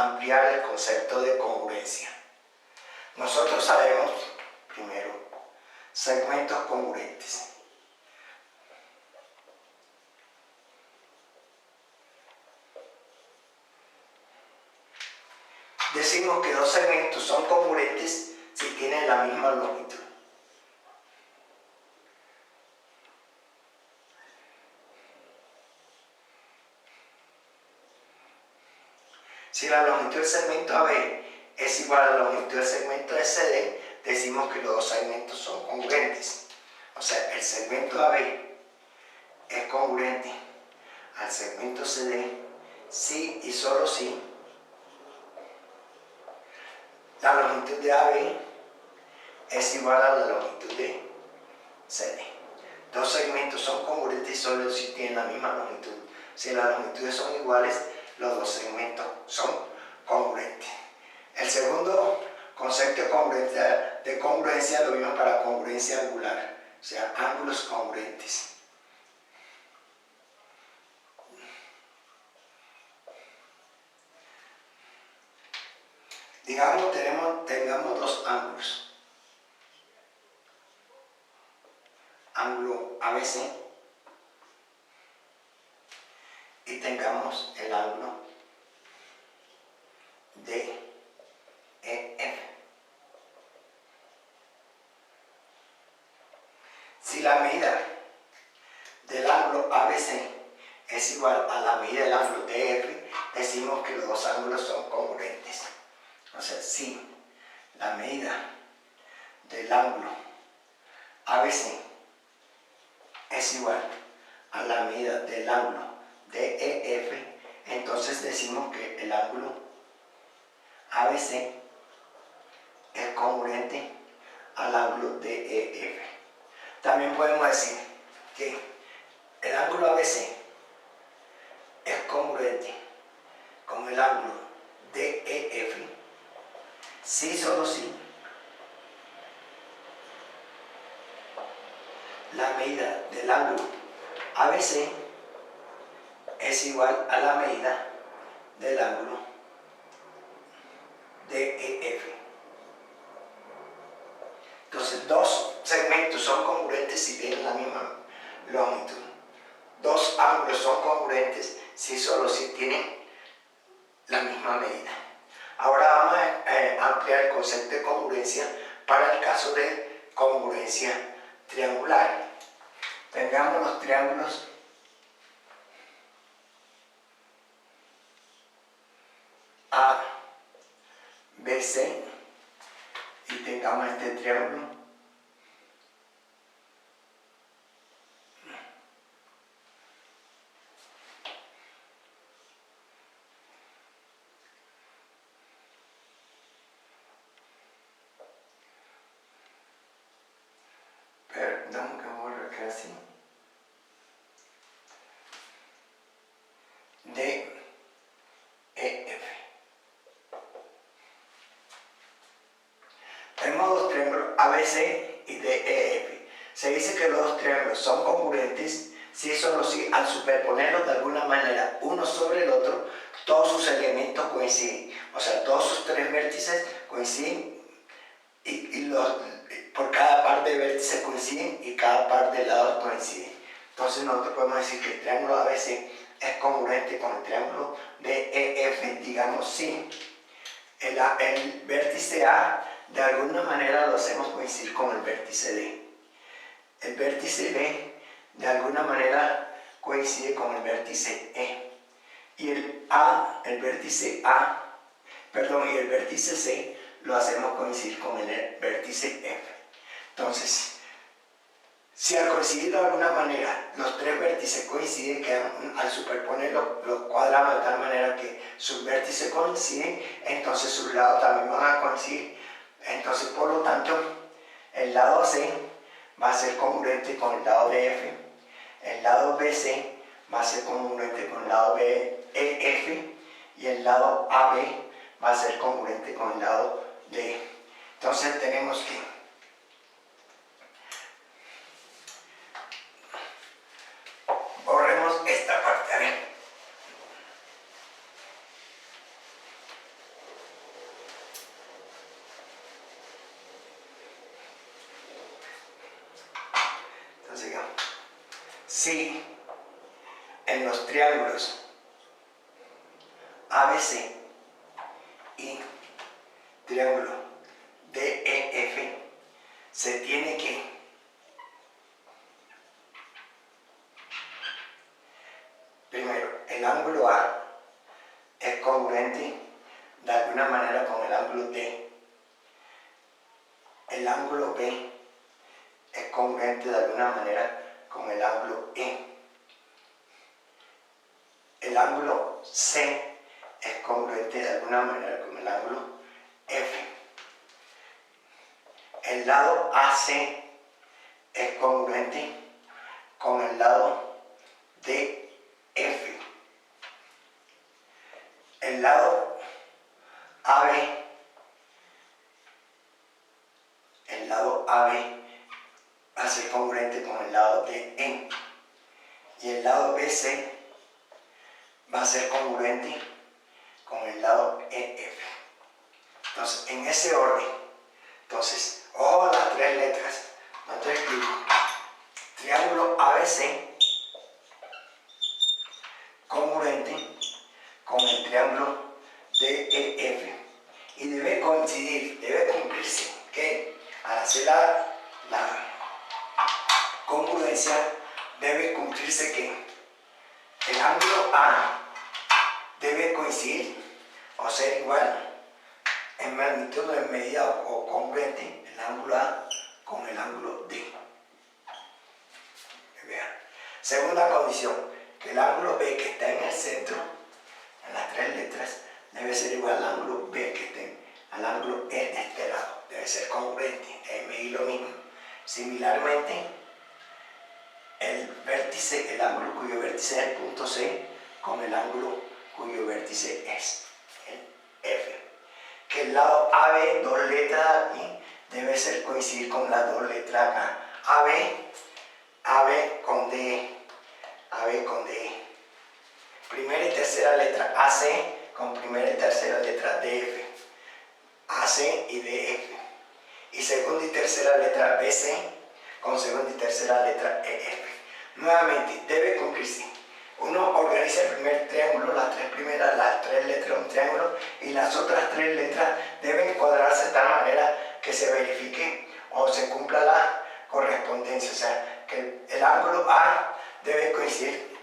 ampliar el concepto de congruencia. Nosotros sabemos, primero, segmentos congruentes. Decimos que dos segmentos son congruentes si tienen la misma longitud. Si la longitud del segmento AB es igual a la longitud del segmento de CD, decimos que los dos segmentos son congruentes. O sea, el segmento AB es congruente al segmento CD si y solo si la longitud de AB es igual a la longitud de CD. Dos segmentos son congruentes solo si tienen la misma longitud. Si las longitudes son iguales, los dos segmentos son congruentes. El segundo concepto de congruencia lo vimos para congruencia angular, o sea, ángulos congruentes. Digamos, tengamos dos ángulos. Ángulo ABC y tengamos el ángulo DEF. Si la medida del ángulo ABC es igual a la medida del ángulo DF, decimos que los dos ángulos son congruentes. O sea, si la medida del ángulo ABC es igual a la medida del ángulo DEF, entonces decimos que el ángulo ABC es congruente al ángulo DEF. También podemos decir que el ángulo ABC es congruente con el ángulo DEF si solo si la medida del ángulo ABC es igual a la medida del ángulo DEF. Entonces, dos segmentos son congruentes si tienen la misma longitud. Dos ángulos son congruentes si solo si tienen la misma medida. Ahora vamos a ampliar el concepto de congruencia para el caso de congruencia triangular. Tengamos los triángulos ABC y tengamos este triángulo perdón que borro acá así DEF. Tenemos dos triángulos ABC y DEF. Se dice que los dos triángulos son congruentes si solo si al superponerlos de alguna manera uno sobre el otro, todos sus elementos coinciden. O sea, todos sus tres vértices coinciden y por cada par de vértices coinciden y cada par de lados coinciden. Entonces nosotros podemos decir que el triángulo ABC es congruente con el triángulo DEF, digamos, si el vértice A de alguna manera lo hacemos coincidir con el vértice D. El vértice B de alguna manera coincide con el vértice E. Y el vértice C lo hacemos coincidir con el vértice F. Entonces, si al coincidir de alguna manera los tres vértices coinciden, que al superponerlos los cuadramos de tal manera que sus vértices coinciden, entonces sus lados también van a coincidir. Entonces, por lo tanto, el lado C va a ser congruente con el lado DF, el lado BC va a ser congruente con el lado BEF y el lado AB va a ser congruente con el lado DE. Entonces tenemos que borremos esta parte, a ver. sigamos. Si en los triángulos ABC y triángulo DEF se tiene que primero, el ángulo A es congruente de alguna manera con el ángulo D. El ángulo B es congruente de alguna manera con el ángulo E. El ángulo C es congruente de alguna manera con el ángulo F. El lado AC es congruente con el lado DF. El lado AB va a ser congruente con el lado DE. Y el lado BC va a ser congruente con el lado EF. Entonces, en ese orden, entonces, ojo las tres letras. Entonces escribo triángulo ABC congruente con el triángulo DEF. Y debe coincidir, debe cumplirse, que al hacer la congruencia, debe cumplirse que el ángulo A debe coincidir o ser igual en magnitud, en medida o congruente el ángulo A con el ángulo D. Vean. Segunda condición, que el ángulo B que está en el centro, en las tres letras, debe ser igual al ángulo B que esté al ángulo E de este lado. Debe ser congruente, debe medir lo mismo. Similarmente, el ángulo cuyo vértice es el punto C con el ángulo cuyo vértice es el F. Que el lado AB, dos letras aquí, debe ser coincidir con las dos letras acá. AB con D, AB con D. Primera y tercera letra AC con primera y tercera letra DF. AC y DF. Y segunda y tercera letra BC con segunda y tercera letra EF. Nuevamente, debe cumplirse. Uno organiza el primer triángulo, las tres letras de un triángulo, y las otras tres letras deben cuadrarse de tal manera que se verifique o se cumpla la correspondencia. O sea, que el ángulo A debe coincidir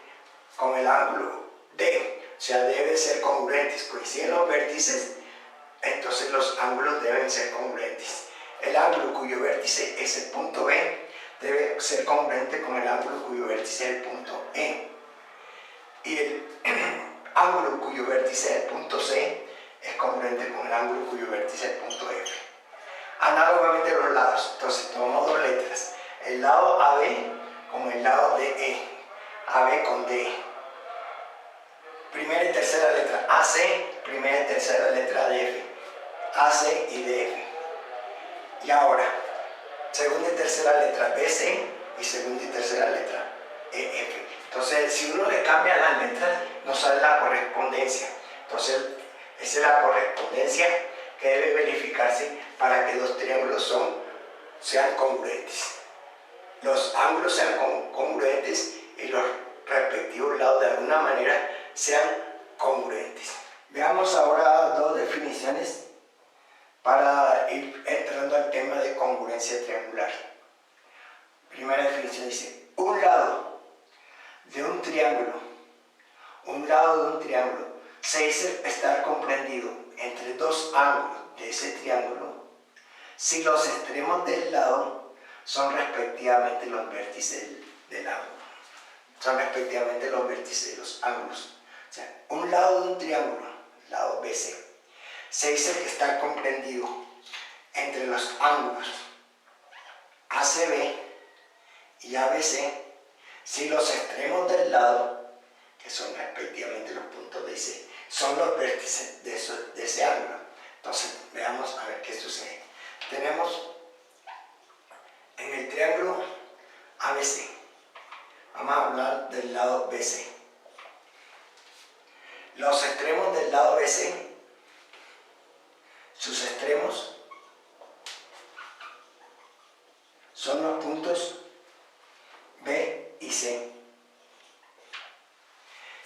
con el ángulo D. O sea, debe ser congruentes. Coinciden los vértices, entonces los ángulos deben ser congruentes. El ángulo cuyo vértice es el punto B debe ser congruente con el ángulo cuyo vértice es el punto E. Y el ángulo cuyo vértice es el punto C es congruente con el ángulo cuyo vértice es el punto F. Análogamente los lados, entonces tomamos dos letras, el lado AB con el lado DE, AB con DE. Primera y tercera letra AC, primera y tercera letra DF, AC y DF. Y ahora, segunda y tercera letra BC y segunda y tercera letra EF. Entonces, si uno le cambia las letras, nos sale la correspondencia. Entonces, esa es la correspondencia que debe verificarse para que los triángulos sean congruentes. Los ángulos sean congruentes y los respectivos lados de alguna manera sean congruentes. Veamos ahora dos definiciones para ir entrando al tema de congruencia triangular. Primera definición dice, un lado de un triángulo se dice estar comprendido entre dos ángulos de ese triángulo si los extremos del lado son respectivamente los vértices del ángulo. Son respectivamente los vértices de los ángulos. O sea, un lado de un triángulo, lado BC, se dice que está comprendido entre los ángulos ACB y ABC si los extremos del lado, que son respectivamente los puntos de C, son los vértices de ese ángulo. Entonces, veamos a ver qué sucede. Tenemos en el triángulo ABC, vamos a hablar del lado BC. Los extremos del lado BC, sus extremos son los puntos B y C.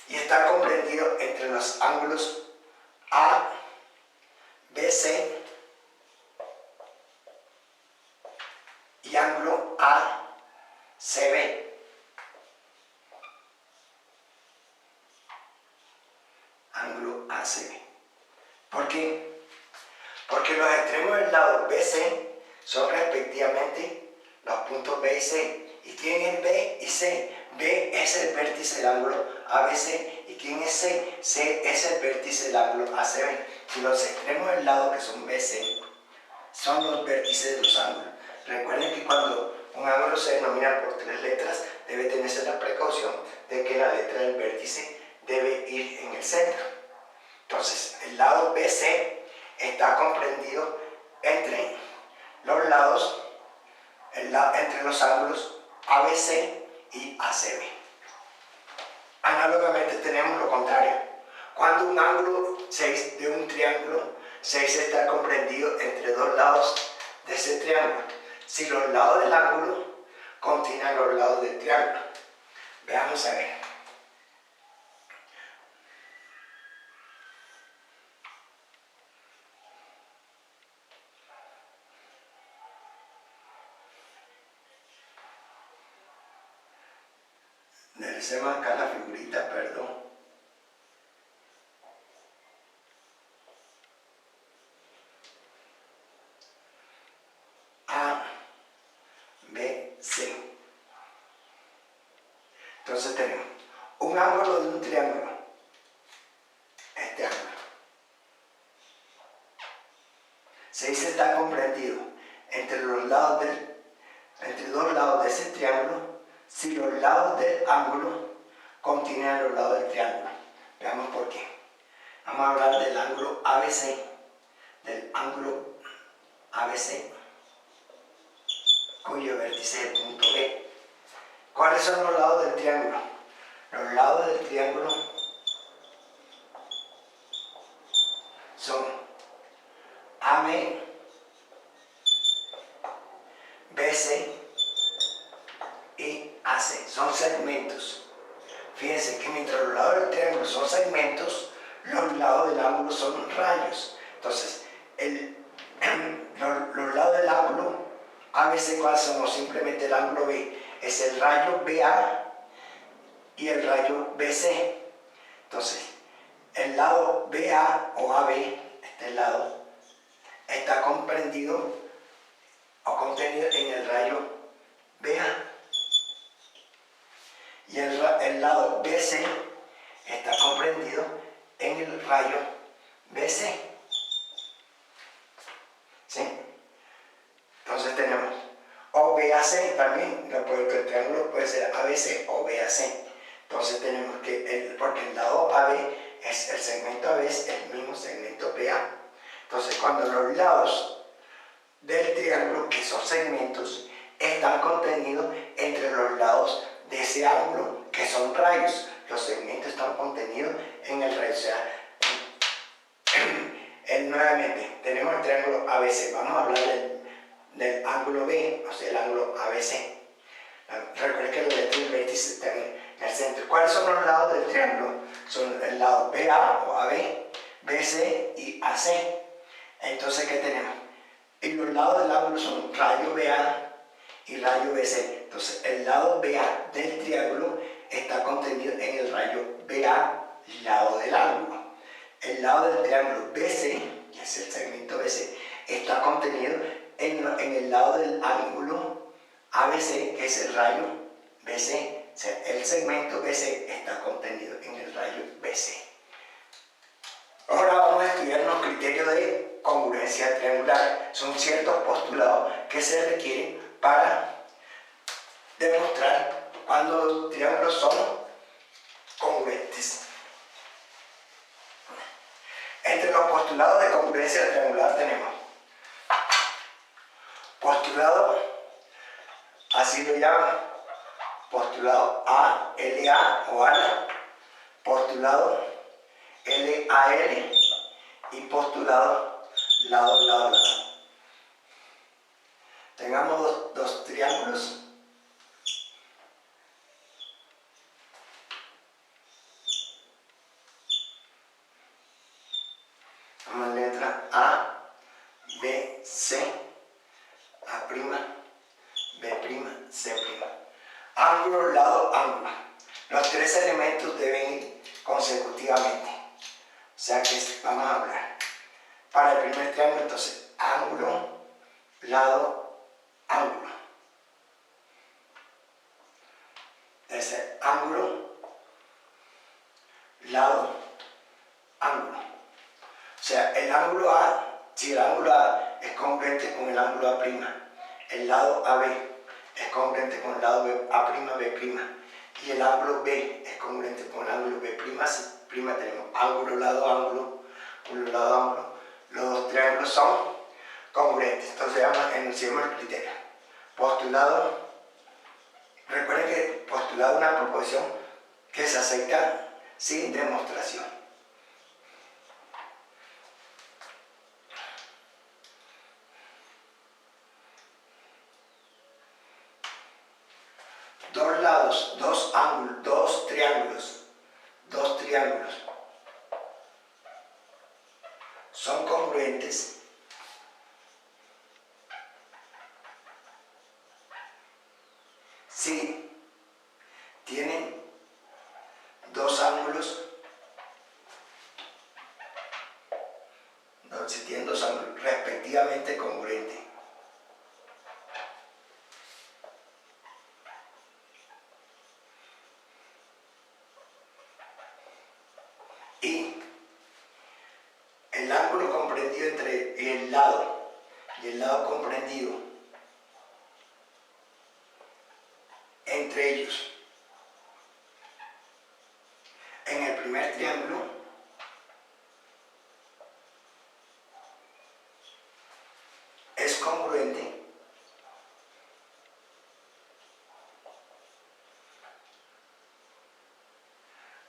Y está comprendido entre los ángulos A, B, C y ángulo A, C, B. Ángulo A, C, B. ¿Por qué? Porque los extremos del lado BC son respectivamente los puntos B y C. ¿Y quién es B y C? B es el vértice del ángulo ABC. ¿Y quién es C? C es el vértice del ángulo ACB. Si los extremos del lado, que son BC, son los vértices de los ángulos. Recuerden que cuando un ángulo se denomina por 3 letras, debe tenerse la precaución de que la letra del vértice debe ir en el centro. Entonces, el lado BC está comprendido entre los lados, entre los ángulos ABC y ACB. Análogamente tenemos lo contrario. Cuando un ángulo 6 de un triángulo 6 está comprendido entre dos lados de ese triángulo, si los lados del ángulo contienen los lados del triángulo. Veamos a ver. Derecemos acá la figurita, perdón. A, B, C. Entonces tenemos un ángulo de un triángulo. Este ángulo. 6 está comprendido entre dos lados de ese triángulo si los lados del ángulo contienen los lados del triángulo. Veamos por qué. Vamos a hablar del ángulo ABC. Del ángulo ABC, cuyo vértice es el punto B. ¿Cuáles son los lados del triángulo? Los lados del triángulo son AB, BC y AC. Son segmentos. Fíjense que mientras los lados del triángulo son segmentos, los lados del ángulo son rayos. Entonces, los lados del ángulo ABC, ¿cuáles son? Simplemente el ángulo B es el rayo BA y el rayo BC. Entonces, el lado BA o AB, este lado, está comprendido o contenido en el rayo BA. Y el lado BC está comprendido en el rayo BC. ¿Sí? Entonces tenemos OBAC también, el triángulo puede ser ABC o BAC. Entonces tenemos que, porque el lado AB es el segmento AB, es el mismo segmento BA. Entonces cuando los lados del triángulo, que son segmentos, están contenidos entre los lados de ese ángulo, que son rayos, los segmentos están contenidos en el rayo. O sea, nuevamente, tenemos el triángulo ABC. Vamos a hablar del ángulo B, o sea, el ángulo ABC. Recuerden que los letras del vértice están en el centro. ¿Cuáles son los lados del triángulo? Son el lado BA o AB, BC y AC. Entonces, ¿qué tenemos? Y los lados del ángulo son rayo BA y rayo BC. Entonces, el lado BA del triángulo está contenido en el rayo BA, lado del ángulo. El lado del triángulo BC, que es el segmento BC, está contenido en el lado del ángulo ABC, que es el rayo BC. O sea, el segmento BC está contenido en el rayo BC. Ahora vamos a estudiar los criterios de congruencia triangular. Son ciertos postulados que se requieren para demostrar cuando los triángulos son congruentes. Entre los postulados de congruencia triangular tenemos postulado, así lo llaman, postulado ALA o ALA, postulado LAL y postulado lado. Tengamos dos triángulos ángulo, lado, ángulo. Los tres elementos deben ir consecutivamente. O sea que vamos a hablar. Para el primer triángulo, entonces, ángulo, lado, ángulo. Entonces, ángulo, lado, ángulo. O sea, el ángulo A, si el ángulo A es congruente con el ángulo A', el lado AB es congruente con el lado A'B', y el ángulo B es congruente con el ángulo B', tenemos ángulo, lado, ángulo, los dos triángulos son congruentes. Entonces enunciemos el criterio. Postulado, recuerden que postulado es una proposición que se acepta sin demostración. Dos lados, dos ángulos, dos triángulos son congruentes si tienen dos ángulos, respectivamente congruentes. Y el ángulo comprendido entre el lado y el lado comprendido entre ellos en el primer triángulo es congruente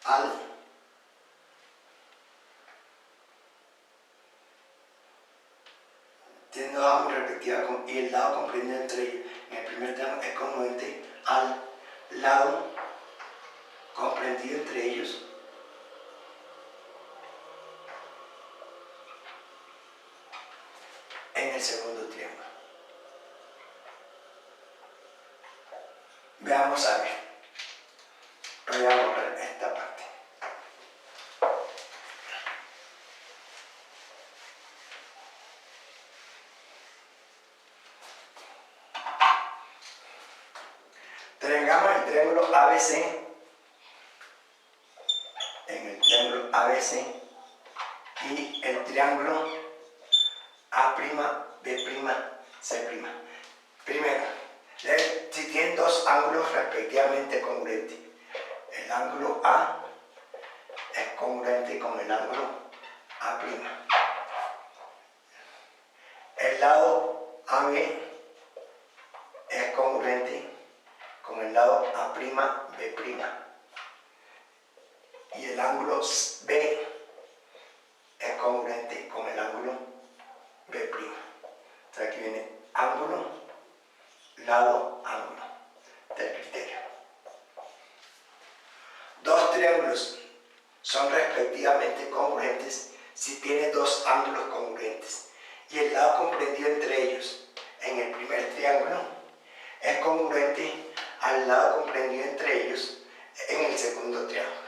al tiene dos ángulos respectivos y el lado comprendido entre ellos en el primer triángulo es congruente al lado comprendido entre ellos en el segundo triángulo. Veamos a ver. Voy a borrar esta parte. Tengamos el triángulo ABC. En el triángulo ABC y el triángulo A'B', C'. Primero, si tienen dos ángulos respectivamente congruentes, el ángulo A es congruente con el ángulo A'. El lado AB es congruente con el lado A'B'. Y el ángulo B es congruente con el ángulo B'. O sea, aquí viene ángulo, lado, ángulo del criterio. Dos triángulos son respectivamente congruentes si tienen dos ángulos congruentes y el lado comprendido entre ellos en el primer triángulo es congruente al lado comprendido entre ellos en el segundo triángulo.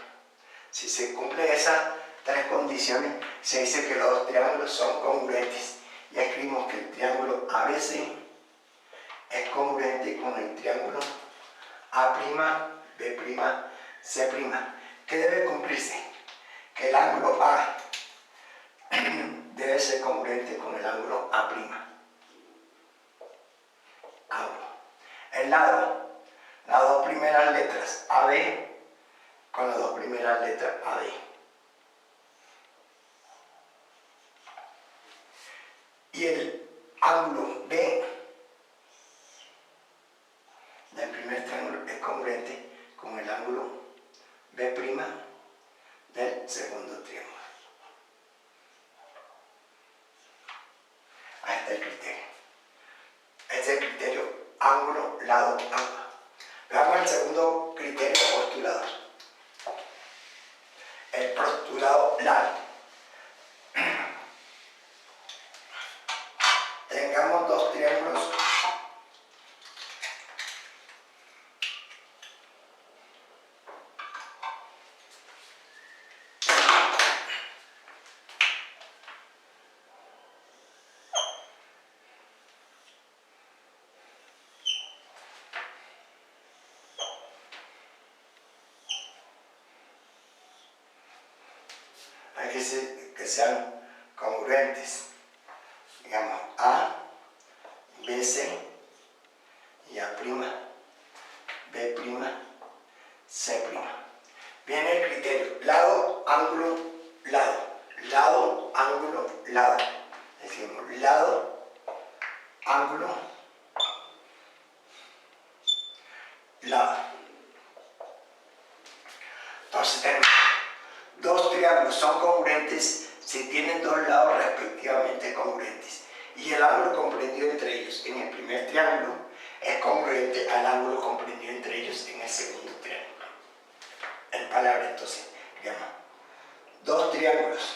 Si se cumplen esas tres condiciones, se dice que los dos triángulos son congruentes. Y escribimos que el triángulo ABC es congruente con el triángulo A'B', C'. ¿Qué debe cumplirse? Que el ángulo A debe ser congruente con el ángulo A'. El lado, las dos primeras letras AB con las dos primeras letras AD. Y el ángulo B del primer triángulo es congruente con el ángulo B' del segundo triángulo. Ahí está el criterio. Este es el criterio ángulo, lado, ángulo. Veamos el segundo criterio postulador. El postulado lado. Tengamos dos triángulos hay que sean congruentes. Digamos A, B, C y A', B', C'. Viene el criterio lado, ángulo, lado. Lado, ángulo, lado. Decimos lado, ángulo, lado. Entonces tenemos dos triángulos, son congruentes si tienen dos lados respectivamente congruentes. Y el ángulo comprendido entre ellos en el primer triángulo es congruente al ángulo comprendido entre ellos en el segundo triángulo. En palabras, entonces, digamos, dos triángulos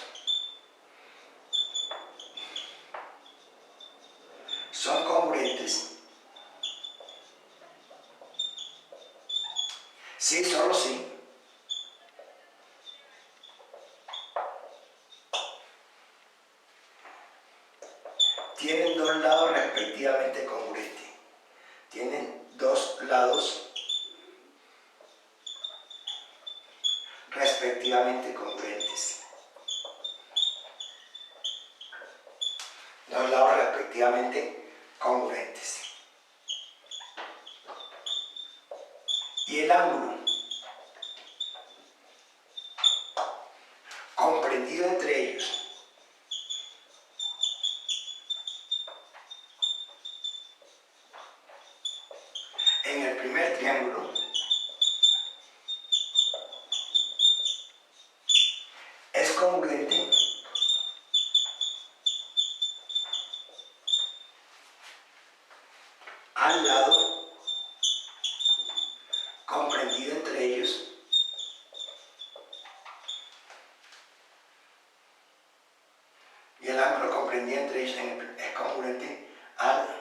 son congruentes si, solo si, tienen dos lados respectivamente congruentes. Tienen dos lados respectivamente congruentes. Dos lados respectivamente congruentes. Y el ángulo comprendido entre ellos en el primer triángulo es congruente al lado comprendido entre ellos y el ángulo comprendido entre ellos es congruente al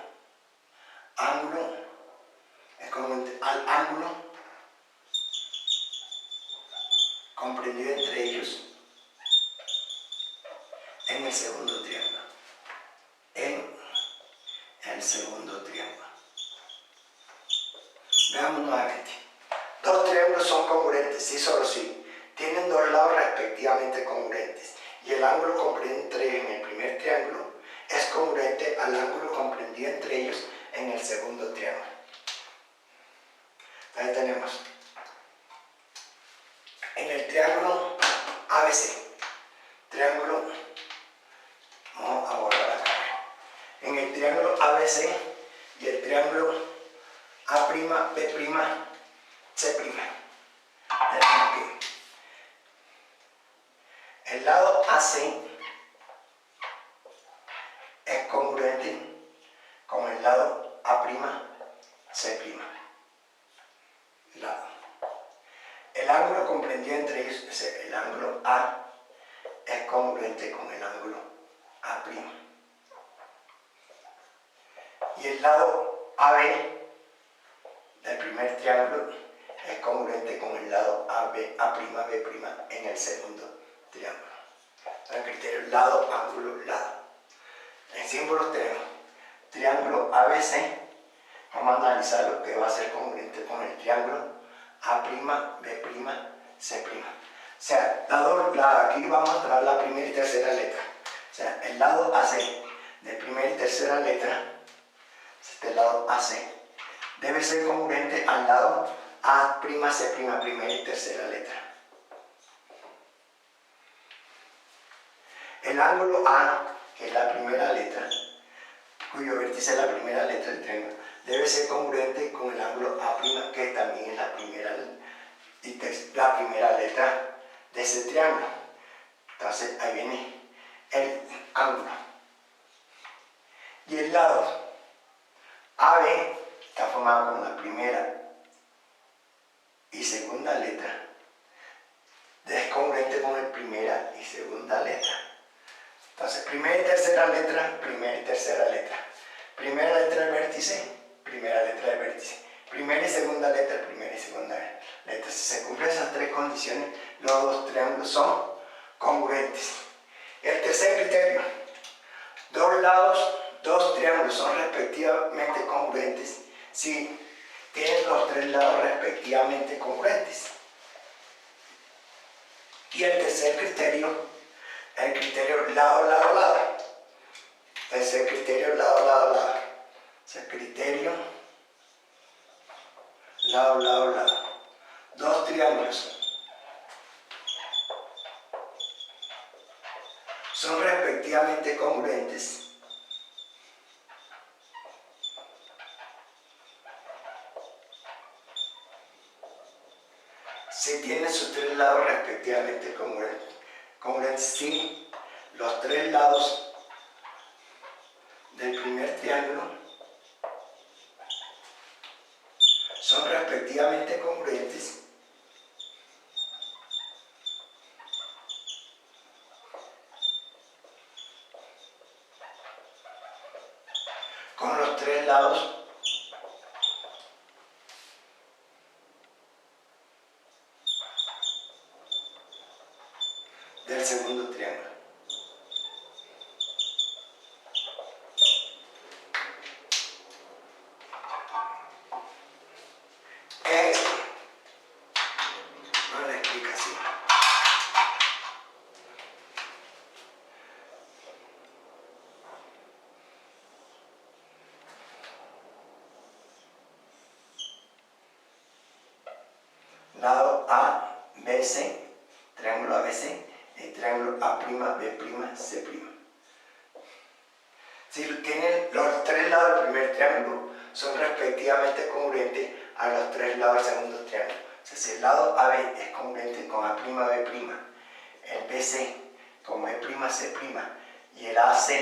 ángulo comprendido entre ellos en el segundo triángulo. En el segundo triángulo. Veamos nuevamente. Dos triángulos son congruentes, sí, solo sí. Tienen dos lados respectivamente congruentes. Y el ángulo comprendido entre ellos en el primer triángulo es congruente al ángulo comprendido entre ellos en el segundo triángulo. Ahí tenemos. En el triángulo ABC. Triángulo. Vamos a borrar acá. En el triángulo ABC y el triángulo A', B', C'. Tenemos que el lado AC es congruente con el lado A', C'. Lado. El ángulo comprendido entre ellos, el ángulo A, es congruente con el ángulo A'. Y el lado AB del primer triángulo es congruente con el lado B' en el segundo triángulo. El criterio lado, ángulo, lado. En símbolos tenemos triángulo ABC. Vamos a analizar lo que va a ser congruente con el triángulo A', B', C'. O sea, aquí vamos a traer la primera y tercera letra. O sea, el lado AC de primera y tercera letra, este lado AC, debe ser congruente al lado A', C', primera y tercera letra. El ángulo A, que es la primera letra, cuyo vértice es la primera letra del triángulo, debe ser congruente con el ángulo A', que también es la primera letra de ese triángulo. Entonces ahí viene el ángulo. Y el lado AB está formado con la primera y segunda letra, es congruente con la primera y segunda letra. Entonces, primera y tercera letra, primera y tercera letra. Primera letra del vértice, primera letra del vértice. Primera y segunda letra, primera y segunda letra. Si se cumplen esas tres condiciones, los dos triángulos son congruentes. El tercer criterio, dos triángulos son respectivamente congruentes si tienen los tres lados respectivamente congruentes. Y el tercer criterio, El criterio lado, lado, lado. Es el criterio lado, lado, lado. Es el criterio lado, lado, lado. Dos triángulos son respectivamente congruentes si tienen sus tres lados respectivamente congruentes, si los tres lados del primer triángulo son respectivamente congruentes con los tres lados del segundo triángulo. No la explicación. Lado A, B, C, triángulo ABC, y triángulo A', B', C'. Si tienen los tres lados del primer triángulo, son respectivamente congruentes a los tres lados del segundo triángulo. O sea, si el lado AB es congruente con A', B', el BC con E', C', y el AC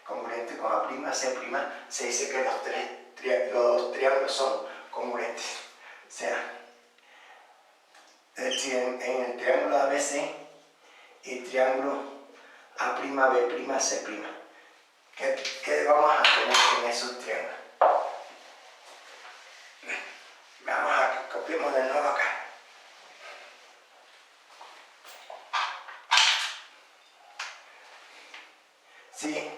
congruente con A', C', se dice que los triángulos son congruentes. O sea, si en el triángulo ABC y triángulo A', B', C', ¿qué vamos a tener en esos triángulos? Vamos a copiamos de nuevo acá. Sí,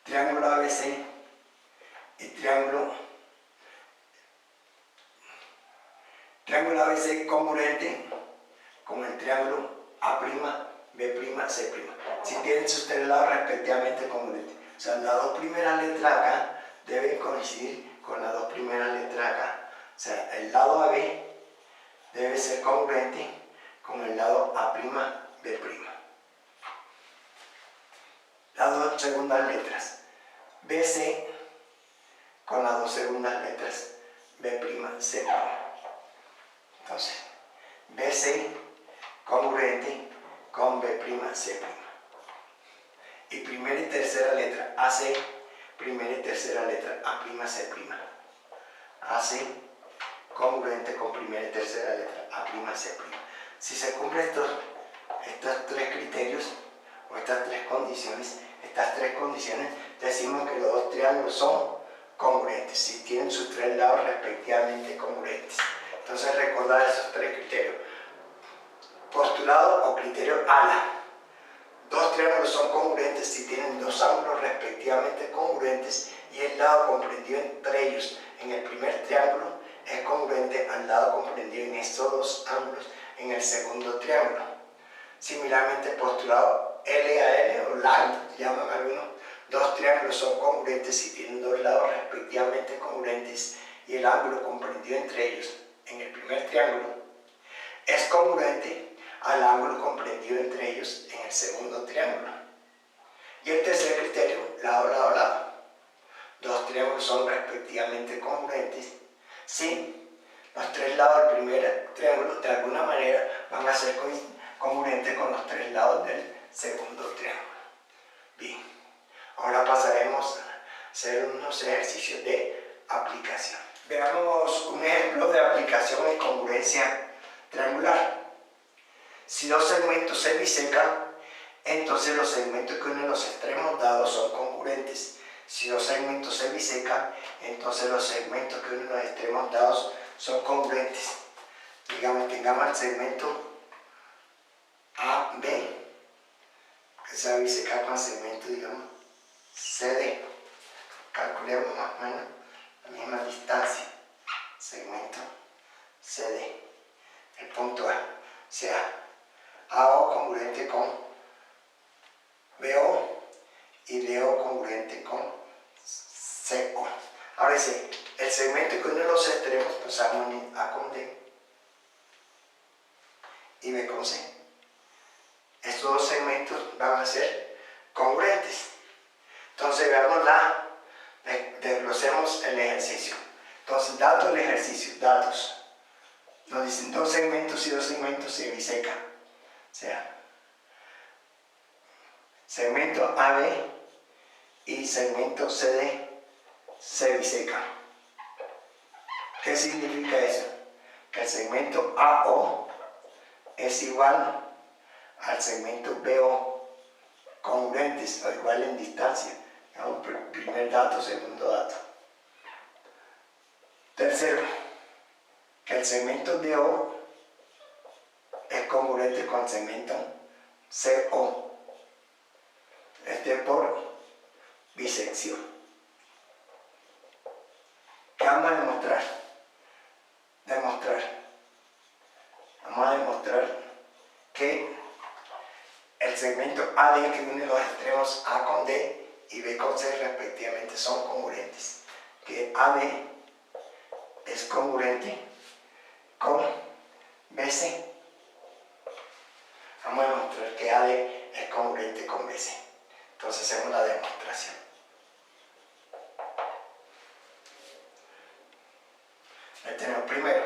triángulo ABC y triángulo ABC congruente con el triángulo A', B', C'. Si tienen sus tres lados respectivamente congruentes. O sea, las dos primeras letras acá deben coincidir con las dos primeras letras acá. O sea, el lado AB debe ser congruente con el lado A', B'. Las dos segundas letras. BC con las dos segundas letras B', C'. Entonces, BC congruente con B', C'. Y primera y tercera letra AC, primera y tercera letra A', C'. AC congruente con primera y tercera letra A', C'. Si se cumplen estos tres criterios o estas tres condiciones, decimos que los dos triángulos son congruentes, si tienen sus tres lados respectivamente congruentes. Entonces recordar esos tres criterios. Postulado o criterio ala. Dos triángulos son congruentes si tienen dos ángulos respectivamente congruentes y el lado comprendido entre ellos en el primer triángulo es congruente al lado comprendido en estos dos ángulos en el segundo triángulo. Similarmente, postulado L a L o LAL, llaman algunos, dos triángulos son congruentes si tienen dos lados respectivamente congruentes y el ángulo comprendido entre ellos en el primer triángulo es congruente al ángulo comprendido entre ellos en el segundo triángulo. Y el tercer criterio, lado, lado, lado. Dos triángulos son respectivamente congruentes si los tres lados del primer triángulo de alguna manera van a ser congruentes con los tres lados del segundo triángulo. Bien, ahora pasaremos a hacer unos ejercicios de aplicación. Veamos un ejemplo de aplicación en congruencia triangular. Si dos segmentos se bisecan, entonces los segmentos que unen los extremos dados son congruentes. Si dos segmentos se bisecan, entonces los segmentos que unen los extremos dados son congruentes. Digamos, tengamos el segmento AB, que se va a bisecar con el segmento, digamos, CD. Calculemos más o menos la misma distancia. Segmento CD. El punto A. O sea, AO congruente con BO y DO congruente con CO. Ahora sí, el segmento que une los extremos pasamos en A con D y B con C. Estos dos segmentos van a ser congruentes. Entonces veamos desglosemos el ejercicio. Entonces, datos del ejercicio, datos. Nos dicen dos segmentos y dos segmentos se bisecan. O sea, segmento AB y segmento CD se bisecan. ¿Qué significa eso? Que el segmento AO es igual al segmento BO, congruentes o igual en distancia. Primer dato, segundo dato. Tercero, que el segmento DO es congruente con el segmento CO. Por bisección. ¿Qué vamos a demostrar? Vamos a demostrar que el segmento AD que une los extremos A con D y B con C respectivamente son congruentes. Que AD es congruente con BC. Vamos a demostrar que AD es congruente con BC. Entonces hacemos la demostración. Ahí tenemos primero,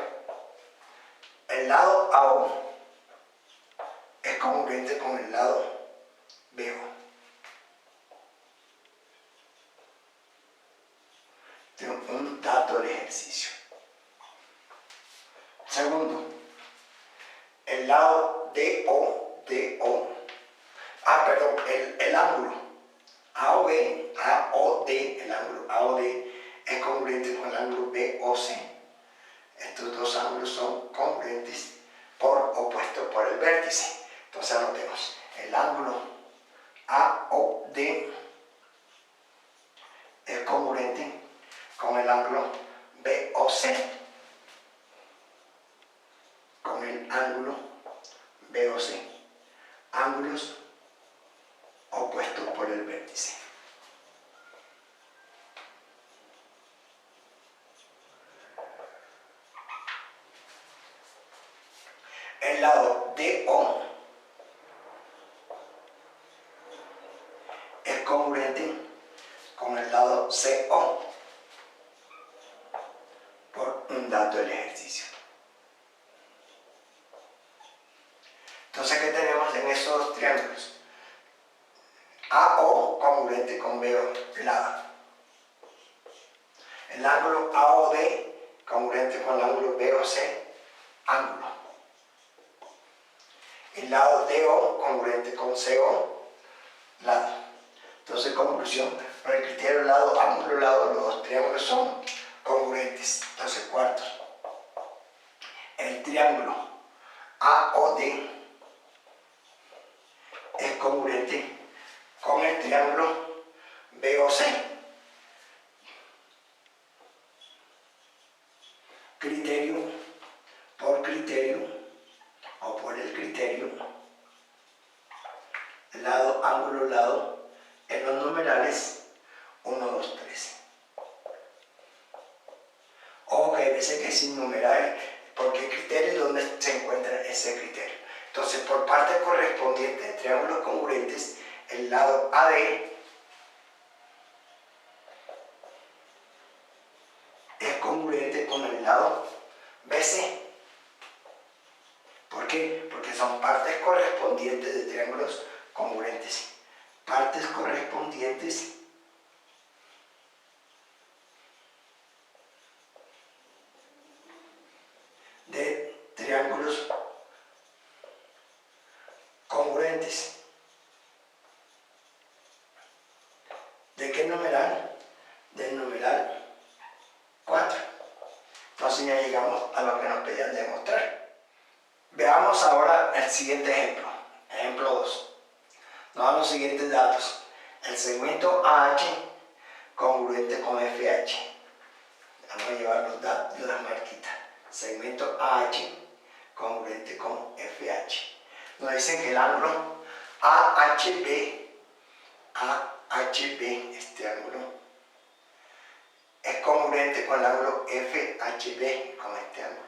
el lado AO es congruente con el lado BO. Tengo un dato del ejercicio. Segundo, el lado el ángulo AOD, el ángulo AOD es congruente con el ángulo BOC. Estos dos ángulos son congruentes opuestos por el vértice. Entonces anotemos, el ángulo AOD es congruente con el ángulo BOC. Con el ángulo BOC. Ángulos opuestos por el vértice. El lado DO es congruente con el lado CO por un dato del ejercicio. Entonces, ¿qué tenemos en esos dos triángulos? AO congruente con BO, lado. El ángulo AOD congruente con el ángulo BOC, ángulo. El lado DO congruente con CO, lado. Entonces, conclusión, por el criterio lado, ángulo, lado, los dos triángulos son congruentes. Entonces, cuarto, el triángulo AOD es congruente con el triángulo BOC. Criterio por criterio o por el criterio, lado, ángulo, lado, en los numerales 1, 2, 3. Ojo que hay veces que es sin numeral, porque el criterio es donde se encuentra ese criterio. Entonces, por parte correspondiente de triángulos congruentes, el lado AD es congruente con el lado BC. ¿Por qué? Porque son partes correspondientes de triángulos congruentes. Partes correspondientes de triángulos congruentes. ¿De qué numeral? Del numeral 4. Entonces ya llegamos a lo que nos pedían demostrar. Veamos ahora el siguiente ejemplo. Ejemplo 2. Nos dan los siguientes datos. El segmento AH congruente con FH. Vamos a llevar los datos, las marquitas. Segmento AH congruente con FH. Nos dicen que el ángulo AHB AHB, este ángulo, es congruente con el ángulo FHB, con este ángulo.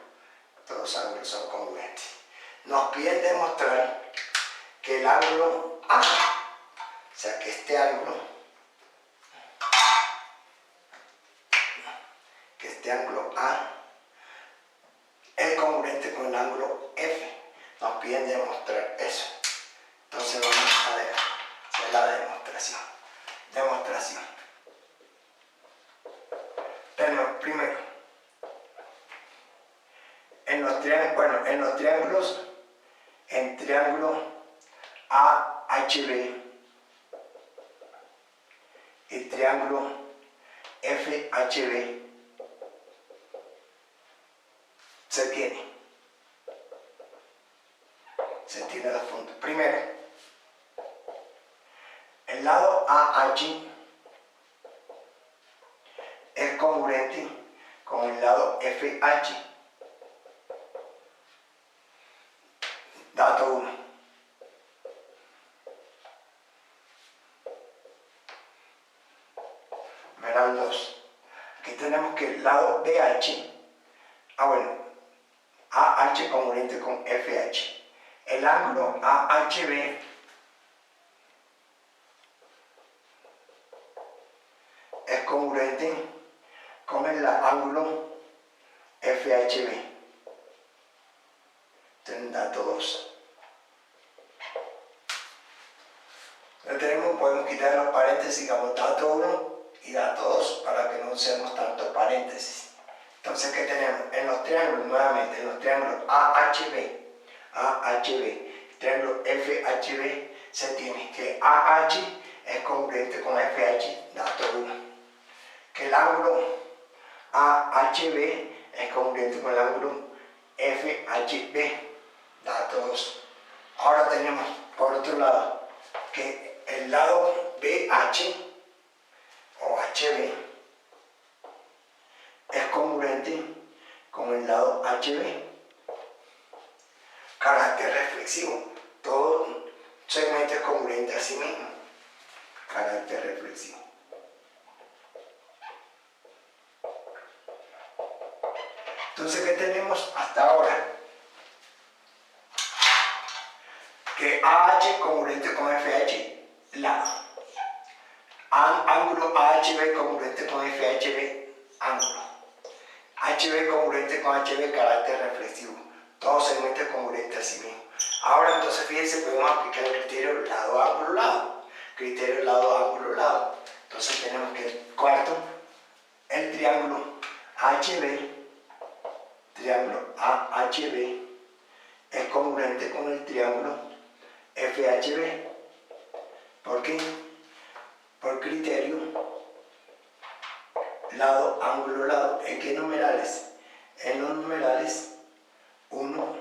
Todos los ángulos son congruentes. Nos piden demostrar que el ángulo A, o sea que este ángulo A es congruente con el ángulo F. Nos piden demostrar eso. Entonces vamos a hacer la demostración. Tenemos primero, en los triángulos, en triángulo AHB y triángulo FHB, se tiene dos puntos. Primero, el lado AH es congruente con el lado FH. Dato 1. Verán 2. Aquí tenemos que el lado BH, AH congruente con FH. El ángulo AHB es congruente con el ángulo FHB. Entonces, dato 2. Podemos quitar los paréntesis, digamos dato 1 y dato 2 para que no usemos tantos paréntesis. Entonces, ¿qué tenemos? En los triángulos, nuevamente, en los triángulos AHB, triángulo FHB, se tiene que AH es congruente con FH, dato 1. Que el ángulo AHB es congruente con el ángulo FHB, dato 2. Ahora tenemos, por otro lado, que el lado BH o HB es congruente con el lado HB. Carácter reflexivo. Todo segmento es congruente a sí mismo. Carácter reflexivo. Entonces, ¿qué tenemos hasta ahora? Que AH congruente con FH, lado. Ángulo AHB congruente con FHB, ángulo. HB congruente con HB, carácter reflexivo. Todo segmento es congruente a sí mismo. Ahora entonces fíjense, podemos aplicar el criterio lado, ángulo, lado. Criterio lado, ángulo, lado. Entonces tenemos que el cuarto, el triángulo AHB es congruente con el triángulo FHB. ¿Por qué? Por criterio lado, ángulo, lado. ¿En qué numerales? En los numerales 1,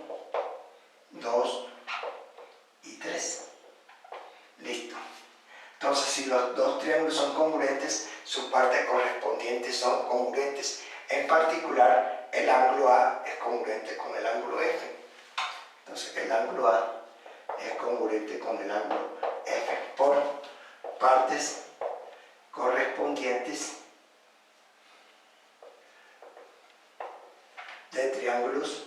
2 y 3. Listo. Entonces, si los dos triángulos son congruentes, sus partes correspondientes son congruentes. En particular, el ángulo A es congruente con el ángulo F. Entonces, el ángulo A es congruente con el ángulo F por partes correspondientes de triángulos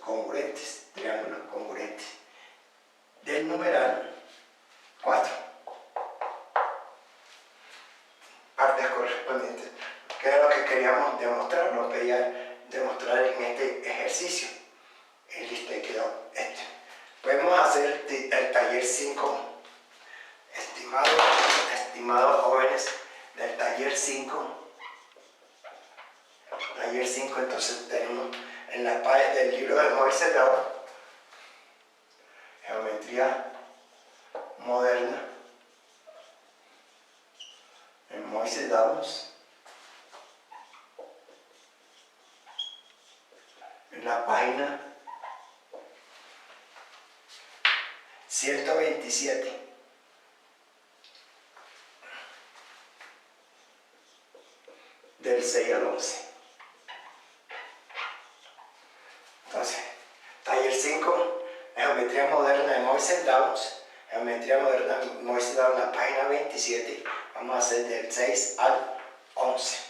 congruentes, del numeral 4. Partes correspondientes, que era lo que queríamos demostrar, nos pedía demostrar en este ejercicio. Y listo, ahí quedó este. Podemos hacer el taller 5, estimados jóvenes del taller 5. Taller 5, entonces tenemos en la página del libro de Moisés Downs, Geometría Moderna, en Moisés Downs, en la página 127. Del 6 al 11. Entonces, taller 5, Geometría Moderna de Moisés Downs, Geometría moderna, Moisés da en la página 27, vamos a hacer del 6 al 11.